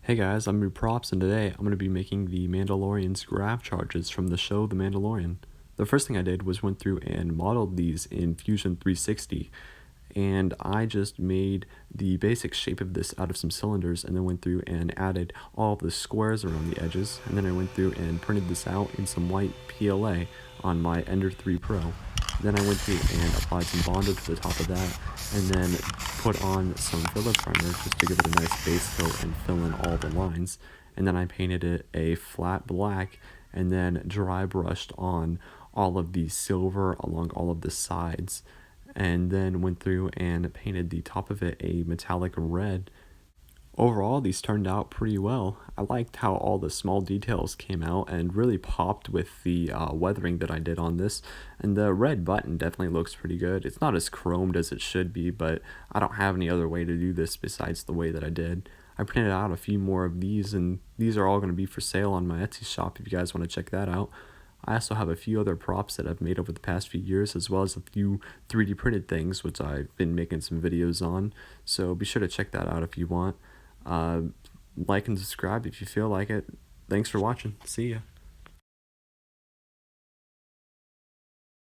Hey guys, I'm Props, and today I'm going to be making the Mandalorian's Grav charges from the show The Mandalorian. The first thing I did was went through and modeled these in Fusion 360, and I just made the basic shape of this out of some cylinders and then went through and added all of the squares around the edges, and then I went through and printed this out in some white PLA on my Ender 3 Pro. Then I went through and applied some Bondo to the top of that, and then put on some filler primer just to give it a nice base coat and fill in all the lines. And then I painted it a flat black and then dry brushed on all of the silver along all of the sides, and then went through and painted the top of it a metallic red. Overall, these turned out pretty well. I liked how all the small details came out and really popped with the weathering that I did on this. And the red button definitely looks pretty good. It's not as chromed as it should be, but I don't have any other way to do this besides the way that I did. I printed out a few more of these, and these are all going to be for sale on my Etsy shop if you guys want to check that out. I also have a few other props that I've made over the past few years, as well as a few 3D printed things, which I've been making some videos on. So be sure to check that out if you want. Like and subscribe if you feel like it. Thanks for watching. See ya.